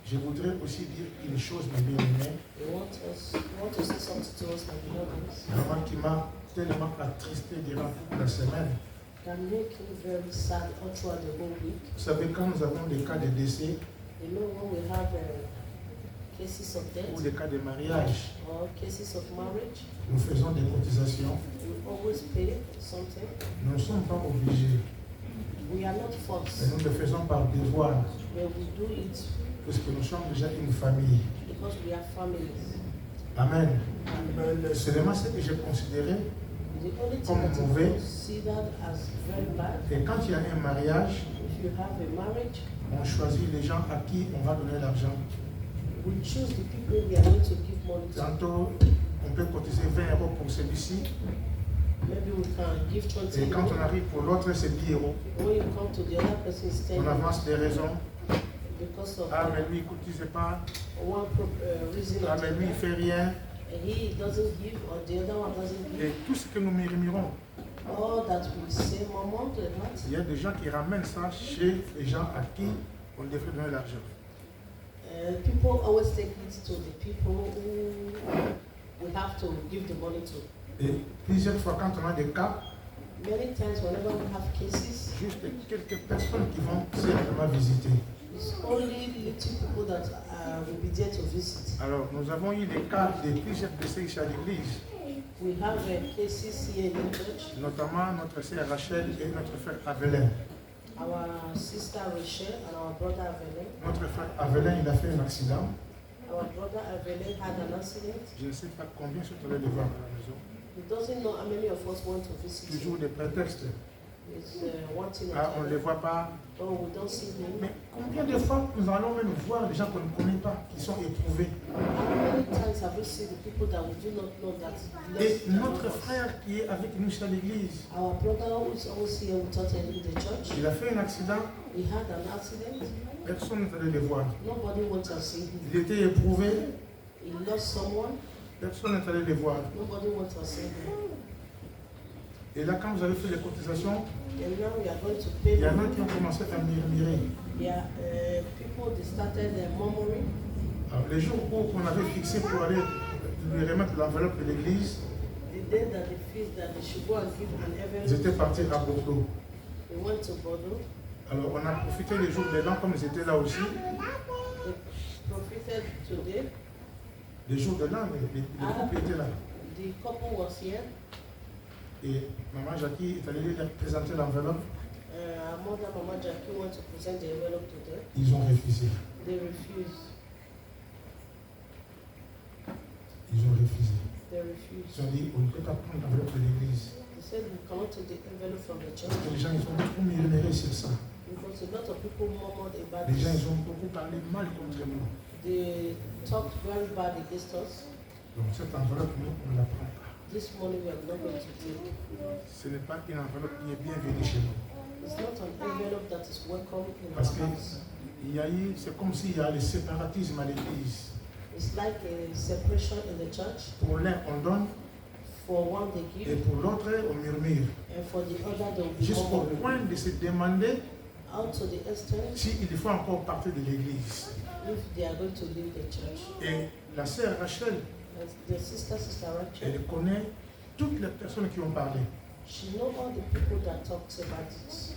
Je voudrais aussi dire une chose, mes bien-aimés. We want to say something to us, my beloveds. Maman qui m'a tellement attristé durant toute la semaine. That make him very sad all throughout the whole week. Vous savez, quand nous avons des cas de décès You know, when we have cases of ou death des cas de mariage, or cases of marriage, nous faisons des cotisations. we always pay something. Nous ne sommes pas obligés, We are not mais forced, nous le faisons par devoir, but we do it puisque nous sommes déjà une famille. because we are families. Amen. And Seulement ce que j'ai considéré, the only thing Comme that we mauvais. consider as very bad, et quand il y a un mariage, if you have a marriage, on choisit les gens à qui on va donner l'argent. we choose the people we are going to give money to. Tantôt, on peut cotiser 20 euros pour celui-ci, Maybe we can give 20 et quand on euros. arrive pour l'autre, c'est 10 euros. When you come to the other person, it's 10 On avance des raisons. because of Ah, mais lui, il ne cotise pas. one reason Ah, or mais lui, il ne the fait rien. other. He doesn't give or the other one doesn't Et give. tout ce que nous murmurons, All that we say, Maman, the heart. il y a des gens qui ramènent ça chez les gens à qui on devrait donner l'argent. People always take it to the people who we have to give the money to. Et plusieurs fois, quand on a des cas, Many times, whenever we have cases, juste quelques personnes qui vont simplement visiter. it's only little people that will be there to visit. Alors, nous avons eu des cas de plusieurs décès ici à l'église, We have cases here in the church. notamment notre sœur Rachel et notre frère Avelin. Our sister Rachel and our brother Avelin. Notre frère Avelin, il a fait un accident. Our brother Avelin had an accident. Je ne sais pas combien sont allés le voir à la maison. He doesn't know how many of us want to visit Toujours him. des prétextes. It's wanting Ah, on ne les voit pas. Oh, we don't see him. Mais combien de fois nous allons même voir des gens qu'on ne connaît pas, qui sont éprouvés. How many times have we seen the people that we do not know that Et lost notre us? frère qui est avec nous à l'église, Our brother who is always here with us in the church, il a fait un accident, he had an accident. personne n'est allé le voir. Nobody wants to see him. Il était éprouvé, He lost someone. personne n'est allé le voir. Nobody wants to see him. Et là, quand vous avez fait les cotisations, And now we are going to pay il y en a them. qui ont commencé à murmurer. Yeah, people they started murmuring. Alors, les jours où on avait fixé pour aller lui remettre l'enveloppe de l'église, The day that they feel that they should go and give an ils étaient envelope, partis à Bordeaux. they went to Bordeaux. Alors, on a profité les jours des Lents, comme ils étaient là aussi. They profited today. Les jours de l'an, les couples étaient là. The couple was here. Et maman Jackie est allée lui présenter l'enveloppe. Our mother, Mama Jackie, went to present the envelope to them. Ils ont refusé. They refused. Ils ont refusé. They Ils ont dit, on ne peut pas prendre l'enveloppe de l'église. They said we cannot take the envelope from the church Les gens, ils ont beaucoup murmuré sur ça. because a lot of people murmured about Les gens, this. ils ont beaucoup parlé mal contre nous. They talked very bad against us. Donc cette enveloppe, nous, on ne la prend pas. This morning we are not going to do it. Ce n'est pas une enveloppe qui est bienvenue chez nous. It's not an envelope that is welcome in our Parce que house. c'est comme s'il y a le séparatisme à l'église. It's like a separation in the church. Pour l'un, on donne, For one they et give, pour l'autre, on murmure. and for the other they will be Jusqu'au murmuring. point de se demander Out to the extent s'il faut encore partir de l'église. if they are going to leave the church. Et la sœur Rachel, And the sister Rachel, elle connaît toutes les personnes qui ont parlé. she knows all the people that talked about it.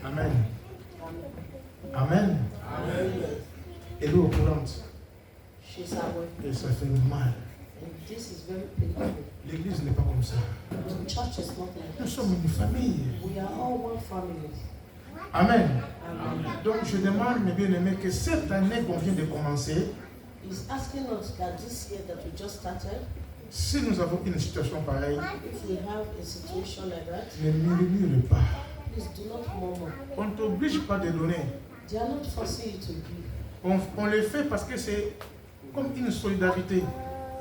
Amen. And Amen. Elle est au courant. she's aware. Et ça fait mal. And this is very painful. L'église n'est pas comme ça. The church is not like Nous this. sommes une famille. We are all one family. Amen. Amen. Donc je demande, mes bien-aimés, que cette année qu'on vient de commencer, He's asking us that this year that we just started, si nous avons une situation pareille, if we have a situation like that, ne murmure pas. please do not murmur. On ne t'oblige pas de donner. They are not forcing you to give. On le fait parce que c'est comme une solidarité.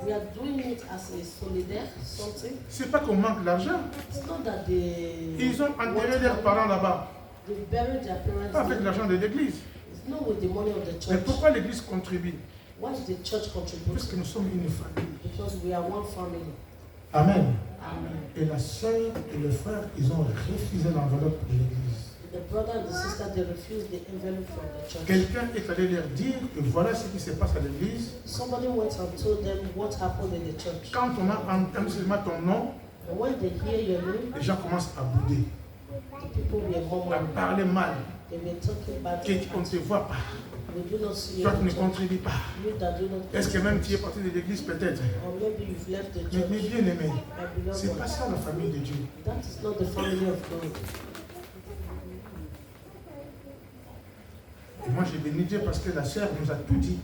We are doing it as a solidaire, something. C'est pas qu'on manque d'argent. It's not that they Ils ont enterré leurs parents là-bas, they buried their pas avec parents. l'argent de l'église. It's not with the money of the Mais church. pourquoi l'église contribue? Why does the church contribute? Parce que nous sommes une famille. Because we are one family. Amen. Amen. Et la sœur et le frère, ils ont refusé l'enveloppe de l'église. The brother and the sister, they refused the envelope from the church. Quelqu'un est allé leur dire que voilà ce qui se passe à l'église. Somebody went and told them what happened in the church. Quand on a entendu seulement ton nom, And when they hear your name, les gens commencent à bouder, the people were à murmuring. parler mal, They were talking about qu'on ne te voit pas, we do not see you toi tu in ne church. contribues pas. You that do not Est-ce que même tu es parti de l'église peut-être? or maybe you've left the Mais church. bien aimé, My beloved c'est pas one, ça la famille de Dieu. that is not the family of God. Et moi j'ai béni Dieu parce que la sœur nous a tout dit.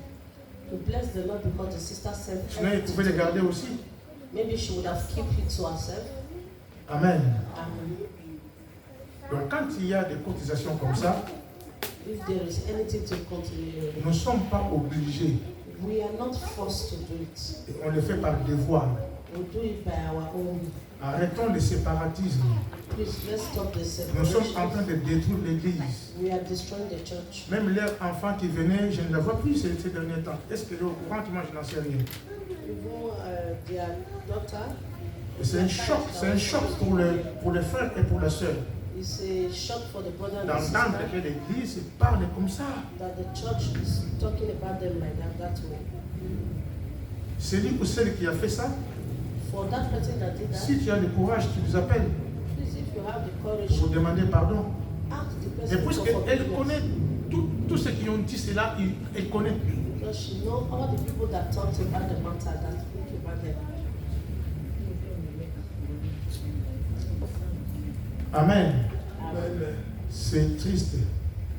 We bless the Lord because the sister said Sinon il pouvait les garder aussi. maybe she would have kept it to herself. Amen. Amen. Donc quand il y a des cotisations comme ça, If there is anything to continue, nous ne sommes pas obligés. we are not forced to do it. Et on le fait par devoir. We do it by our own. Arrêtons le séparatisme. Please, let's stop the Nous sommes en train separation. de détruire l'église. We are destroying the church. Même leurs enfants qui venaient, je ne la vois plus ces derniers temps. Est-ce qu'elle est au courant? Moi, je n'en sais rien. Even their daughter, C'est un choc pour les frères et pour les sœurs. it's a shock for the brother and the D'entendre sister que l'église parle comme ça. that the church is talking about them like that way. Celui ou celle qui a fait ça, For that person that did that, si tu as le courage, tu les appelles please, if you have the courage, pour demander pardon. ask the Et person for puisqu'elle forgiveness. connaît tous ceux qui ont dit cela, elle connaît. Because she knows all the people that talked about the matter, that speak about them. Amen. Amen. C'est triste,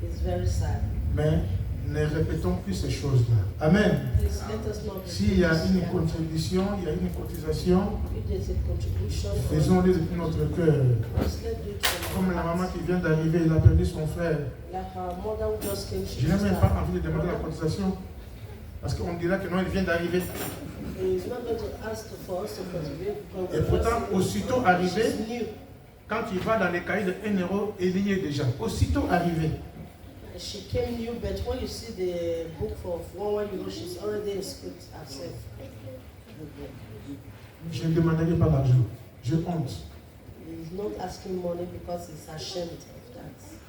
It's very sad. mais ne répétons plus ces choses-là. Amen. Please let us not S'il y a une contribution, il y a une cotisation, if there's a contribution, faisons-le depuis notre cœur. please let's do it from Comme our la maman hearts. qui vient d'arriver, elle a perdu son frère. Like our mother who just came, she Je n'ai just même pas died. envie de demander la cotisation. Parce qu'on dira que non, elle vient d'arriver. He's not going to ask for us to contribute. because Et we pourtant, just- aussitôt arrivé, she's new. quand il va dans les cahiers de 1 euro, il y est déjà. Aussitôt arrivé. She came new, but when you see the book for 1 euro, she's already inscribed herself. Je ne demanderai pas l'argent. Je honte. He's not asking money because he's ashamed of that.